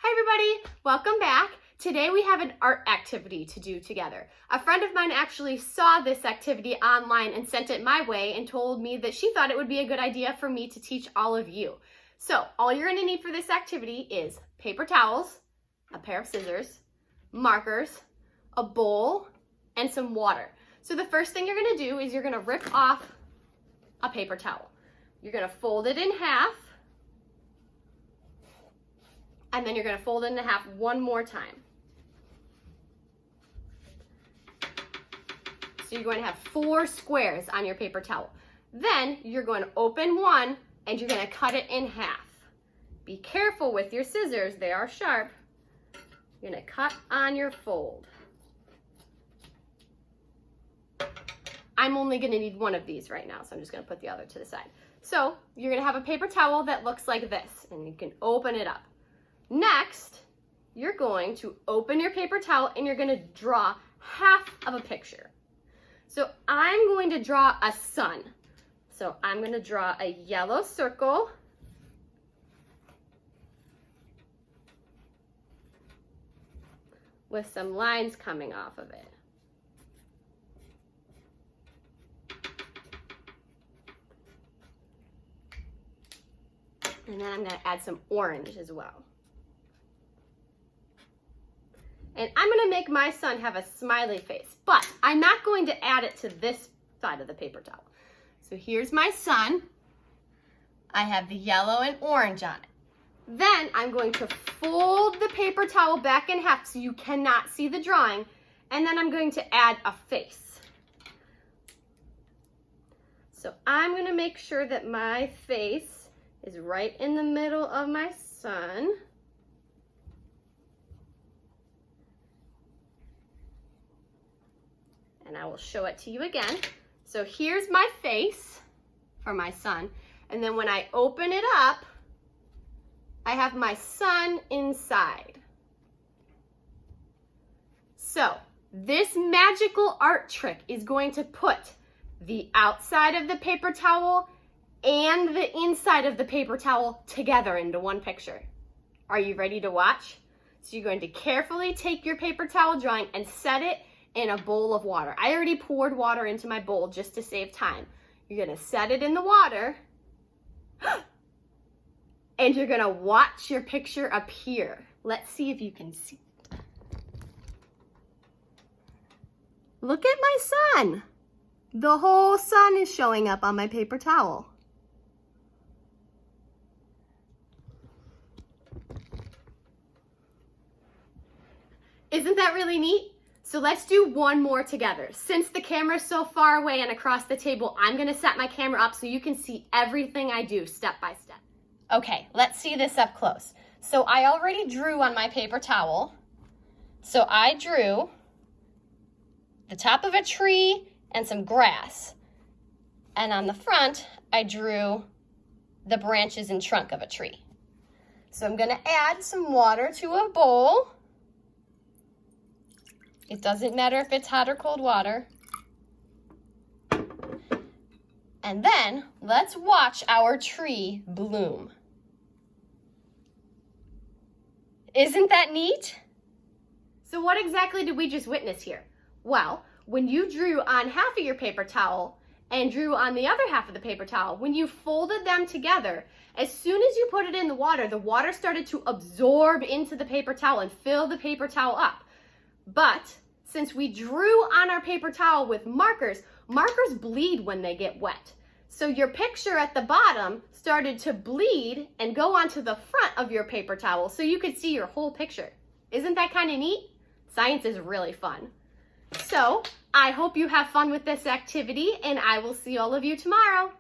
Hi everybody, welcome back. Today we have an art activity to do together. A friend of mine actually saw this activity online and sent it my way and told me that she thought it would be a good idea for me to teach all of you. So all you're going to need for this activity is paper towels, a pair of scissors, markers, a bowl, and some water. So the first thing you're going to do is you're going to rip off a paper towel. You're going to fold it in half, and then you're going to fold it in half one more time. So you're going to have 4 squares on your paper towel. Then you're going to open one and you're going to cut it in half. Be careful with your scissors, they are sharp. You're going to cut on your fold. I'm only going to need one of these right now, so I'm just going to put the other to the side. So you're going to have a paper towel that looks like this, and you can open it up. Next, you're going to open your paper towel and you're going to draw half of a picture. So I'm going to draw a sun. So I'm going to draw a yellow circle. With some lines coming off of it. And then I'm going to add some orange as well. And I'm going to make my sun have a smiley face, but I'm not going to add it to this side of the paper towel. So here's my sun. I have the yellow and orange on it. Then I'm going to fold the paper towel back in half so you cannot see the drawing, and then I'm going to add a face. So I'm going to make sure that my face is right in the middle of my sun. And I will show it to you again. So here's my face for my sun. And then when I open it up, I have my sun inside. So this magical art trick is going to put the outside of the paper towel and the inside of the paper towel together into one picture. Are you ready to watch? So you're going to carefully take your paper towel drawing and set it in a bowl of water. I already poured water into my bowl just to save time. You're gonna set it in the water and you're gonna watch your picture appear. Let's see if you can see it. Look at my sun. The whole sun is showing up on my paper towel. Isn't that really neat? So let's do one more together. Since the camera's so far away and across the table, I'm gonna set my camera up so you can see everything I do step by step. Okay, let's see this up close. So I already drew on my paper towel. So I drew the top of a tree and some grass. And on the front, I drew the branches and trunk of a tree. So I'm gonna add some water to a bowl. It doesn't matter if it's hot or cold water. And then let's watch our tree bloom. Isn't that neat? So what exactly did we just witness here? Well, when you drew on half of your paper towel and drew on the other half of the paper towel, when you folded them together, as soon as you put it in the water started to absorb into the paper towel and fill the paper towel up. But since we drew on our paper towel with markers, markers bleed when they get wet. So your picture at the bottom started to bleed and go onto the front of your paper towel so you could see your whole picture. Isn't that kind of neat? Science is really fun. So I hope you have fun with this activity, and I will see all of you tomorrow.